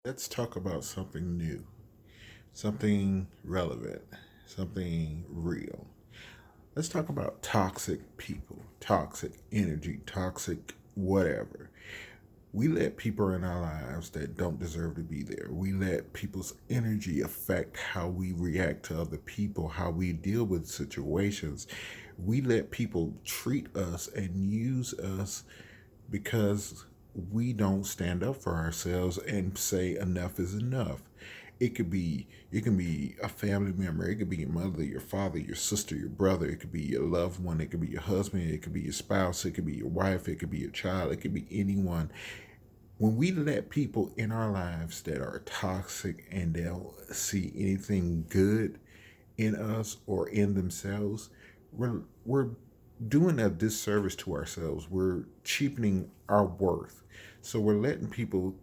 Let's talk about something new, something relevant, something real. Let's talk about toxic people, toxic energy, toxic whatever. We let people in our lives that don't deserve to be there. We let people's energy affect how we react to other people, how we deal with situations. We let people treat us and use us because we don't stand up for ourselves and say enough is enough. It can be a family member, it could be your mother, your father, your sister, your brother, it could be your loved one, it could be your husband, it could be your spouse, it could be your wife, it could be your child, it could be anyone. When we let people in our lives that are toxic and they'll see anything good in us or in themselves, we're doing a disservice to ourselves. We're cheapening our worth. So we're letting people,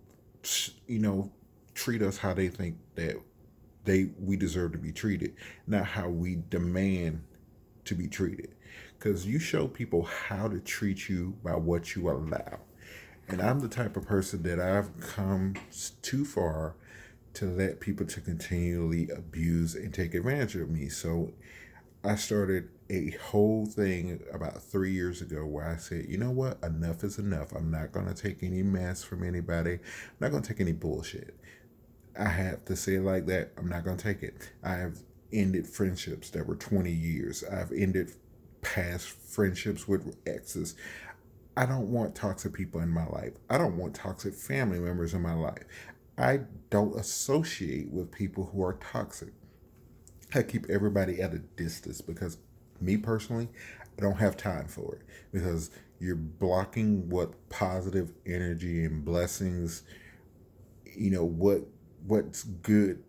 you know, treat us how they think that we deserve to be treated, not how we demand to be treated. Because you show people how to treat you by what you allow. And I'm the type of person that I've come too far to let people to continually abuse and take advantage of me. So I started a whole thing about 3 years ago where I said, you know what? Enough is enough. I'm not going to take any mess from anybody. I'm not going to take any bullshit. I have to say it like that. I'm not going to take it. I have ended friendships that were 20 years. I've ended past friendships with exes. I don't want toxic people in my life. I don't want toxic family members in my life. I don't associate with people who are toxic. I keep everybody at a distance because me personally, I don't have time for it because you're blocking what positive energy and blessings, what's good,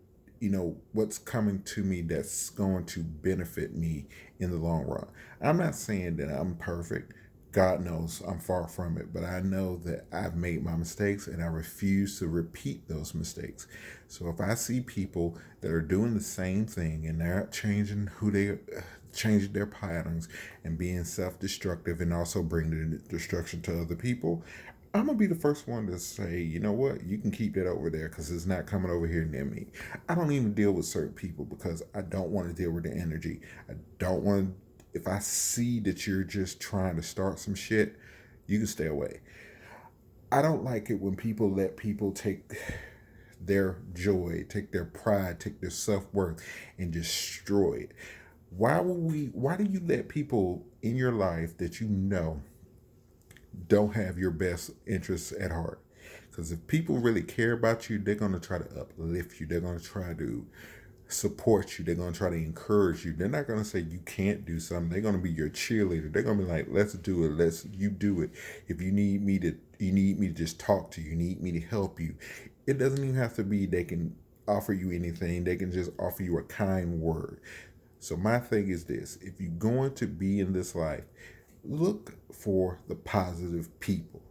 what's coming to me that's going to benefit me in the long run. I'm not saying that I'm perfect. God knows I'm far from it, but I know that I've made my mistakes and I refuse to repeat those mistakes. So if I see people that are doing the same thing and they're changing changing their patterns and being self-destructive and also bringing destruction to other people, I'm gonna be the first one to say, you know what, you can keep that over there because it's not coming over here near me. I don't even deal with certain people because I don't want to deal with the energy. I don't want. If I see that you're just trying to start some shit, you can stay away. I don't like it when people let people take their joy, take their pride, take their self worth, and destroy it. Why do you let people in your life that you know don't have your best interests at heart? Because if people really care about you, they're going to try to uplift you. They're going to try to support you. They're going to try to encourage you. They're not going to say you can't do something. They're going to be your cheerleader. They're going to be like, let's do it. You do it. If you need me to just talk to you. You need me to help you. It doesn't even have to be they can offer you anything. They can just offer you a kind word. So my thing is this: if you're going to be in this life, look for the positive people.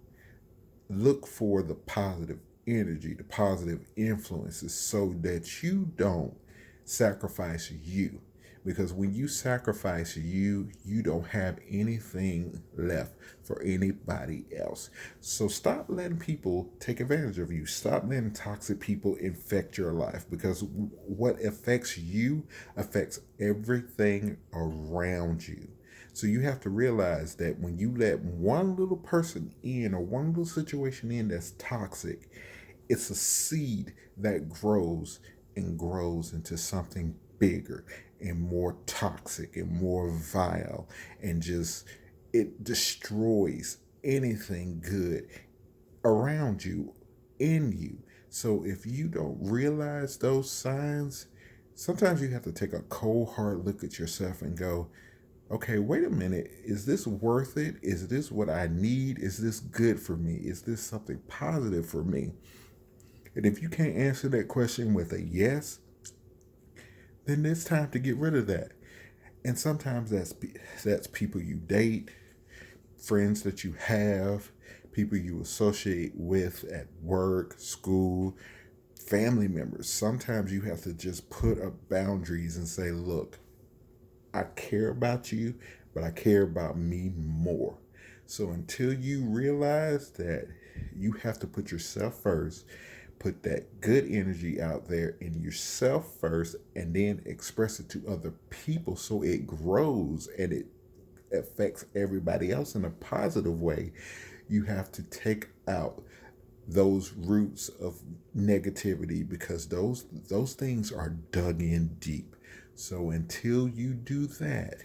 Look for the positive energy, the positive influences so that you don't sacrifice you. Because when you sacrifice you, you don't have anything left for anybody else. So stop letting people take advantage of you. Stop letting toxic people infect your life because what affects you affects everything around you. So you have to realize that when you let one little person in or one little situation in that's toxic, it's a seed that grows and grows into something bigger and more toxic and more vile and just it destroys anything good around you, in you. So if you don't realize those signs, sometimes you have to take a cold hard look at yourself and go, okay, wait a minute. Is this worth it? Is this what I need? Is this good for me? Is this something positive for me? And if you can't answer that question with a yes, then it's time to get rid of that. And sometimes that's people you date, friends that you have, people you associate with at work, school, family members. Sometimes you have to just put up boundaries and say, look, I care about you, but I care about me more. So until you realize that you have to put yourself first, Put that good energy out there in yourself first and then express it to other people so it grows and it affects everybody else in a positive way. You have to take out those roots of negativity because those things are dug in deep. So until you do that,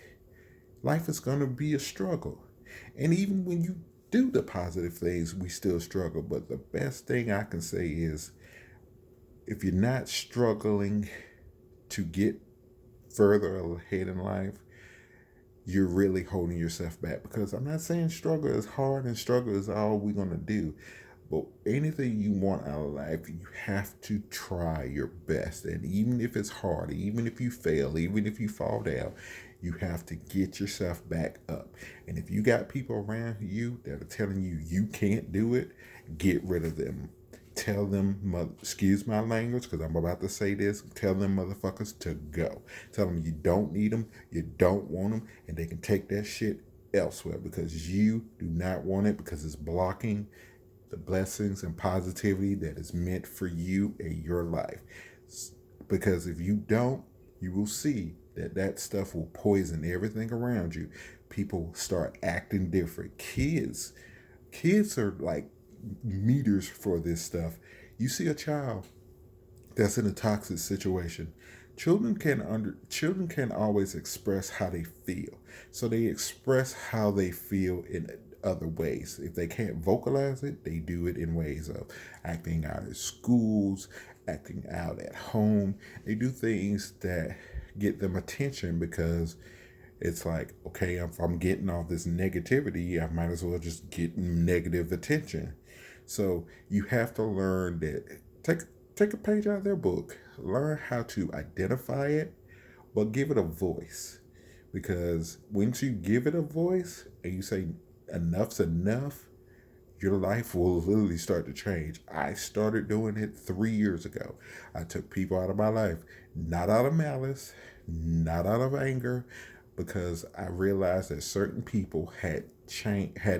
life is going to be a struggle. And even when you do the positive things, we still struggle. But the best thing I can say is if you're not struggling to get further ahead in life, you're really holding yourself back. Because I'm not saying struggle is hard and struggle is all we're going to do. But anything you want out of life, you have to try your best. And even if it's hard, even if you fail, even if you fall down, you have to get yourself back up. And if you got people around you that are telling you you can't do it, get rid of them. Tell them, excuse my language, because I'm about to say this. Tell them motherfuckers to go. Tell them you don't need them, you don't want them, and they can take that shit elsewhere because you do not want it because it's blocking the blessings and positivity that is meant for you in your life. Because if you don't, you will see that that stuff will poison everything around you. People start acting different. Kids are like meters for this stuff. You see a child that's in a toxic situation. Children can always express how they feel. So they express how they feel in other ways. If they can't vocalize it, they do it in ways of acting out at schools, acting out at home. They do things that get them attention because it's like, okay, if I'm getting all this negativity, I might as well just get negative attention. So you have to learn that. Take a page out of their book. Learn how to identify it, but give it a voice. Because once you give it a voice and you say enough's enough, your life will literally start to change. I started doing it 3 years ago. I took people out of my life, not out of malice, not out of anger, because I realized that certain people had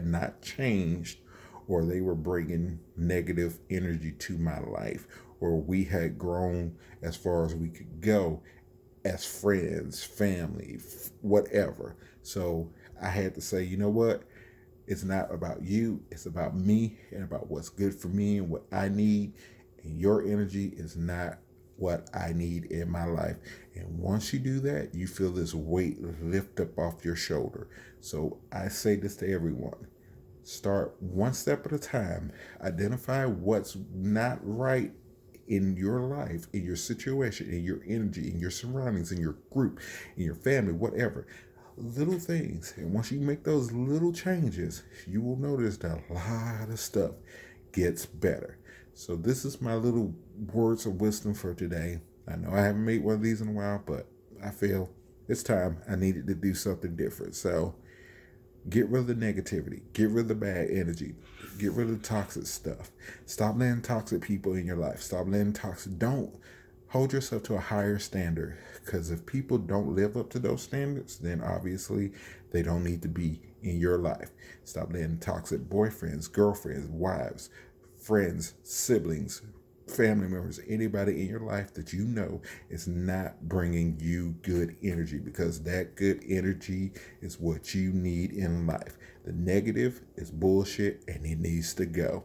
not changed, or they were bringing negative energy to my life, or we had grown as far as we could go as friends, family, whatever. So I had to say, you know what? It's not about you, it's about me and about what's good for me and what I need. And your energy is not what I need in my life. And once you do that, you feel this weight lift up off your shoulder. So I say this to everyone. Start one step at a time. Identify what's not right in your life, in your situation, in your energy, in your surroundings, in your group, in your family, whatever. Little things. And once you make those little changes, you will notice that a lot of stuff gets better. So this is my little words of wisdom for today. I know I haven't made one of these in a while, but I feel it's time. I needed to do something different. So get rid of the negativity. Get rid of the bad energy. Get rid of the toxic stuff. Stop letting toxic people in your life. Stop letting toxic. Don't hold yourself to a higher standard. Because if people don't live up to those standards, then obviously they don't need to be in your life. Stop letting toxic boyfriends, girlfriends, wives, friends, siblings, family members, anybody in your life that you know is not bringing you good energy, because that good energy is what you need in life. The negative is bullshit and it needs to go.